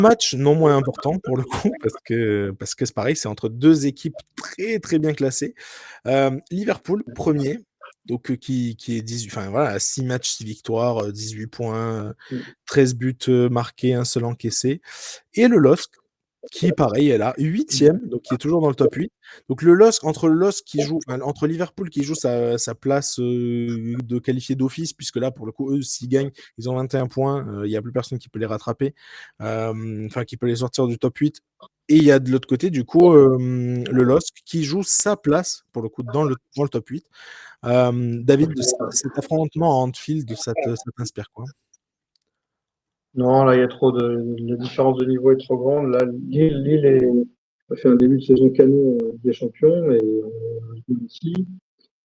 match non moins important pour le coup parce que c'est pareil, c'est entre 2 équipes très, très bien classées. Liverpool 1er, donc qui est 18 enfin voilà, 6 matchs, 6 victoires, 18 points, Mmh. 13 buts, marqués, 1 seul encaissé et le LOSC qui pareil est là, 8e, donc qui est toujours dans le top 8. Donc le LOSC qui joue enfin entre Liverpool qui joue sa place, de qualifié d'office puisque là pour le coup, eux, s'ils gagnent, ils ont 21 points, il y a plus personne qui peut les rattraper, enfin qui peut les sortir du top 8 et il y a de l'autre côté du coup, le LOSC qui joue sa place pour le coup dans le top 8. David, de cet affrontement à Anfield, ça t'inspire quoi? Non, là, il y a trop de la différence de niveau est trop grande. Là, Lille a fait un début de saison canon en Ligue des Champions et aussi.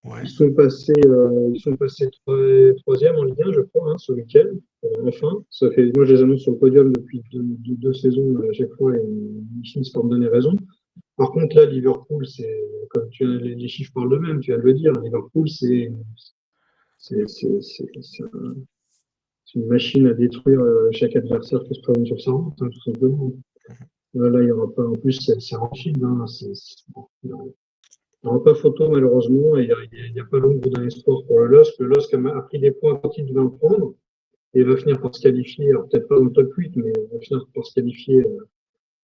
Ouais. Ils sont passés troisième en Ligue 1, je crois, ce week-end. Enfin, ça fait, moi, je les annonce sur le podium depuis deux saisons à chaque fois et ils finissent par me donner raison. Par contre, là, Liverpool, comme les chiffres parlent d'eux-mêmes, tu viens de le dire. Liverpool, c'est une machine à détruire chaque adversaire qui se présente sur sa route, tout simplement. Là, il n'y aura pas, en plus, c'est Anfield, il n'y aura pas photo, malheureusement, et il n'y a pas l'ombre d'un espoir pour le LOSC. Le LOSC a pris des points quand il devait en prendre, et va finir par se qualifier, alors peut-être pas dans le top 8, mais va finir par se qualifier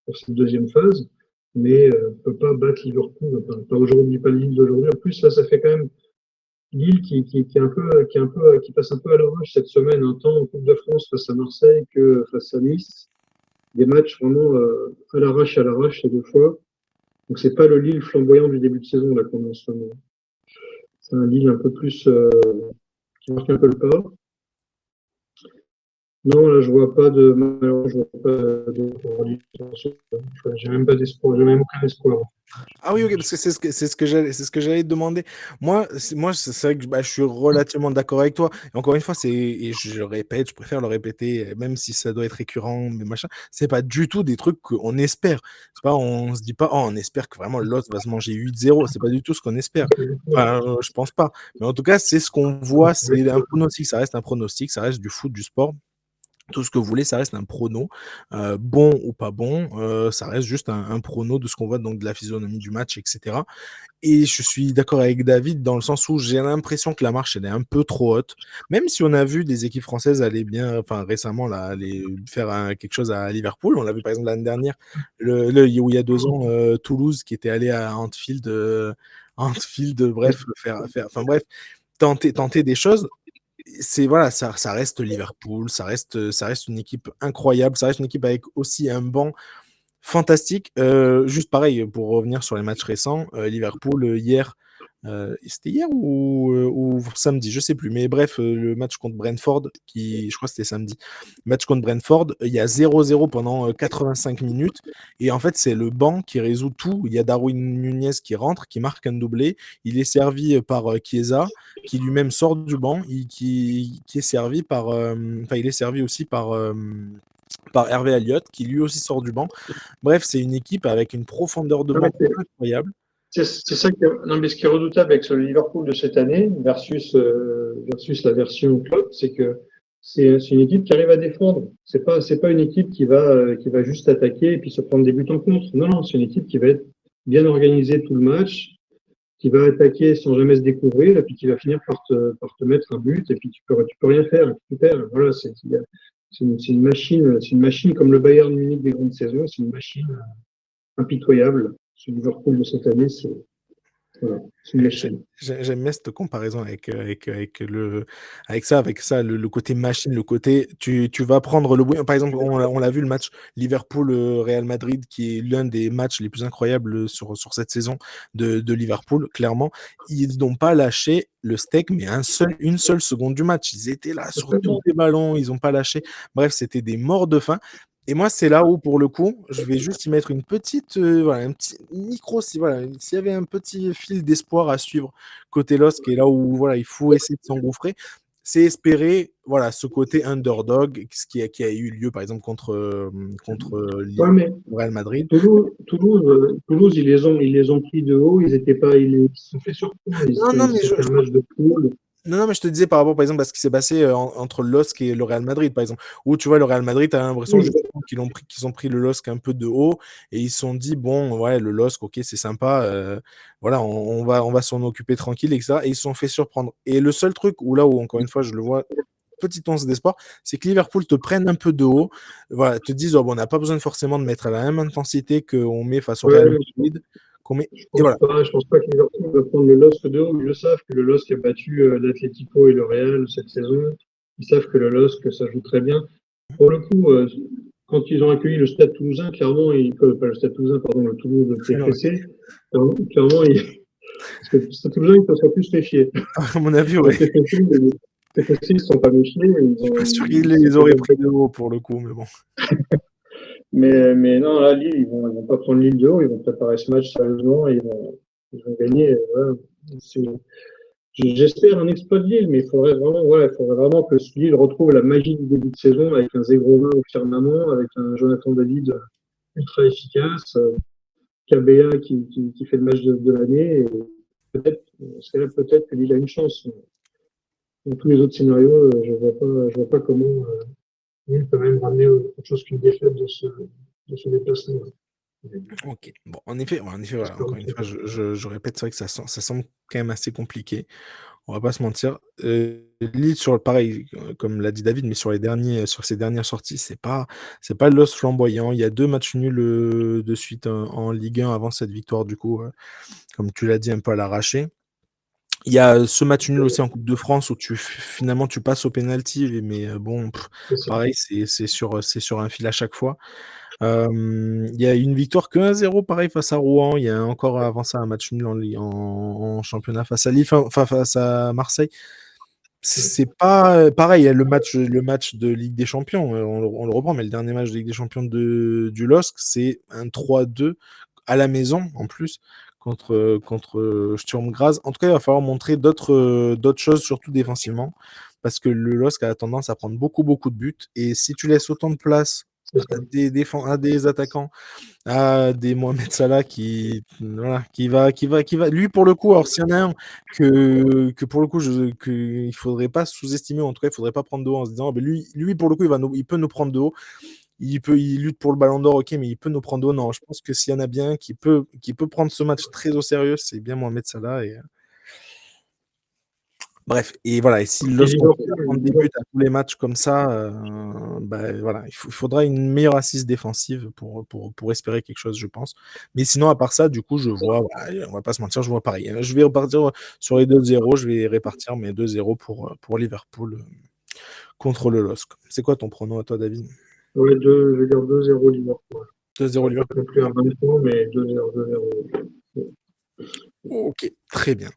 pour cette deuxième phase, mais ne peut pas battre Liverpool, pas aujourd'hui, pas Lille d'aujourd'hui. En plus, là, ça fait quand même Lille qui passe un peu à l'orage cette semaine, autant en Coupe de France face à Marseille que face à Nice. Des matchs vraiment à l'arrache ces 2 fois. Donc c'est pas le Lille flamboyant du début de saison là qu'on a en ce moment. C'est un Lille un peu plus qui marque un peu le pas. Non, là je vois pas de malheureusement je vois pas de j'ai même pas d'espoir, j'ai même aucun espoir. Ah oui, OK, parce que c'est ce que j'allais te demander. Moi, c'est vrai que, bah, je suis relativement d'accord avec toi et encore une fois, et je le répète, je préfère le répéter, même si ça doit être récurrent, mais machin, c'est pas du tout des trucs qu'on espère. C'est pas on se dit pas: «Oh, on espère que vraiment l'autre va se manger 8-0», c'est pas du tout ce qu'on espère. Enfin, je pense pas. Mais en tout cas, c'est ce qu'on voit, c'est un pronostic, ça reste un pronostic, ça reste du foot, du sport. Tout ce que vous voulez, ça reste un prono, bon ou pas bon, ça reste juste un prono de ce qu'on voit, donc de la physionomie du match et cetera et je suis d'accord avec David dans le sens où j'ai l'impression que la marche, elle est un peu trop haute. Même si on a vu des équipes françaises aller bien enfin récemment là, aller faire quelque chose à Liverpool. On l'a vu par exemple l'année dernière, où il y a 2 ans, Toulouse qui était allé à Anfield, bref, faire enfin bref, tenter des choses. C'est voilà, ça reste Liverpool, ça reste une équipe incroyable, ça reste une équipe avec aussi un banc fantastique. Juste pareil, pour revenir sur les matchs récents, Liverpool, hier, c'était hier ou samedi? Je sais plus, mais bref, le match contre Brentford je crois que c'était samedi. Match contre Brentford, il y a 0-0 pendant, 85 minutes et en fait, c'est le banc qui résout tout. Il y a Darwin Nunez qui rentre, qui marque un doublé. Il est servi, par, Chiesa, qui lui-même sort du banc, qui est servi par, enfin, il est servi aussi par Hervé Elliott, qui lui aussi sort du banc. Bref, c'est une équipe avec une profondeur de Non, mais banc incroyable. c'est ça non, mais ce qui est redoutable avec ce Liverpool de cette année versus la version Klopp, c'est que c'est une équipe qui arrive à défendre. C'est pas une équipe qui va juste attaquer et puis se prendre des buts en contre. Non, non, c'est une équipe qui va être bien organisée tout le match, qui va attaquer sans jamais se découvrir et puis qui va finir par te mettre un but et puis tu peux rien faire, tu perds. Voilà, c'est une machine comme le Bayern Munich des grandes saisons, c'est une machine impitoyable. Ce Liverpool de cette année, voilà, c'est une J'ai machine. j'aime bien cette comparaison avec ça, le côté machine, le côté tu vas prendre par exemple, on l'a vu le match Liverpool, Real Madrid qui est l'un des matchs les plus incroyables sur cette saison de Liverpool, clairement. Ils n'ont pas lâché le steak, mais une seule seconde du match. Ils étaient là sur tous les ballons, ils ont pas lâché. Bref, c'était des morts de faim et moi, c'est là où, pour le coup, je vais juste y mettre une petite, voilà, un petit micro si voilà, s'il y avait un petit fil d'espoir à suivre côté LOSC et là où, voilà, il faut essayer de s'engouffrer, c'est espérer, voilà, ce côté underdog, ce qui a eu lieu, par exemple, contre, Ouais, mais Real Madrid. Toulouse, ils les ont pris de haut. Ils se sont fait surprendre. Non, non, mais C'était un match de poule. Non, mais je te disais par rapport, par exemple, à ce qui s'est passé entre le LOSC et le Real Madrid, par exemple. Où tu vois, le Real Madrid, tu as l'impression Oui, justement qu'ils ont pris le LOSC un peu de haut et ils se sont dit, bon, ouais, le LOSC, ok, c'est sympa, voilà, on va s'en occuper tranquille, etc. Et ils se sont fait surprendre. Et le seul truc où, encore une fois, je le vois, petite once d'espoir, c'est que Liverpool te prenne un peu de haut, voilà, te disent, oh, bon, on n'a pas besoin forcément de mettre à la même intensité qu'on met face au Real ouais, Madrid, qu'on met. je Et pense voilà. pas. Je pense pas que Liverpool va prendre le LOSC de haut. Ils le savent que le LOSC a battu l'Atlético et le Real cette saison. Ils savent que le LOSC, ça joue très bien. Pour le coup, quand ils ont accueilli le Stade Toulousain, clairement, pas le Stade Toulousain, pardon, le Toulouse de TFC, clairement, parce que le Stade Toulousain, ils ne se plus méfier. À mon avis, Le ouais. TFC, ils ne sont pas méfiés. Je suis pas sûr qu'ils les auraient pris de haut pour le coup, mais bon. Mais non, là, Lille, ils vont pas prendre Lille de haut, ils vont préparer ce match sérieusement et ils vont gagner. Voilà. C'est- J'espère un exploit de Lille, mais il faudrait vraiment que Lille retrouve la magie du début de saison avec un Zégrovin au firmament, avec un Jonathan David ultra efficace, KBA qui fait le match de l'année. Et c'est là peut-être que Lille a une chance. Dans tous les autres scénarios, je vois pas comment Lille peut même ramener autre chose qu'une défaite de ce déplacement. Ok. Bon, en effet, voilà, encore une fois, je répète, c'est vrai que ça semble quand même assez compliqué. On va pas se mentir. Lille, pareil, comme l'a dit David, mais sur ses dernières sorties, c'est pas l'os flamboyant. Il y a 2 matchs nuls de suite en Ligue 1 avant cette victoire, du coup, comme tu l'as dit, un peu à l'arraché. Il y a ce match nul aussi en Coupe de France où finalement tu passes au penalty, mais bon, C'est ça. pareil, c'est sur un fil à chaque fois. Il y a une victoire que 1-0 pareil face à Rouen. Il y a encore avant ça un match nul en championnat face à Lille, enfin face à Marseille. C'est pas pareil, hein, le match de Ligue des Champions, on le reprend, mais le dernier match de Ligue des Champions du LOSC, c'est un 3-2 à la maison en plus contre Sturm Graz. En tout cas, il va falloir montrer d'autres choses, surtout défensivement, parce que le LOSC a tendance à prendre beaucoup, beaucoup de buts. Et si tu laisses autant de place C'est ça. à des attaquants, à des Mohamed Salah voilà, qui va. Lui, pour le coup, alors s'il y en a un que pour le coup, il faudrait pas sous-estimer, ou en tout cas, il faudrait pas prendre de haut en se disant, ah, ben lui, pour le coup, il peut nous prendre de haut. Il lutte pour le ballon d'or, ok, mais il peut nous prendre de haut. Non, je pense que s'il y en a bien qui peut prendre ce match très au sérieux, c'est bien Mohamed Salah. Bref, et voilà, et si Et LOSC continue à prendre des buts à tous les matchs comme ça, bah, voilà, il faudra une meilleure assise défensive pour espérer quelque chose, je pense. Mais sinon, à part ça, du coup, je vois, voilà, on va pas se mentir, je vois pareil, hein. Je vais repartir sur les 2-0, je vais répartir mes 2-0 pour Liverpool contre le LOSC. C'est quoi ton prono à toi, David? Ouais, je vais dire 2-0 Liverpool. 2-0 Pas Liverpool. non plus un 20 points, mais 2-0, 2-0. Ok, très bien.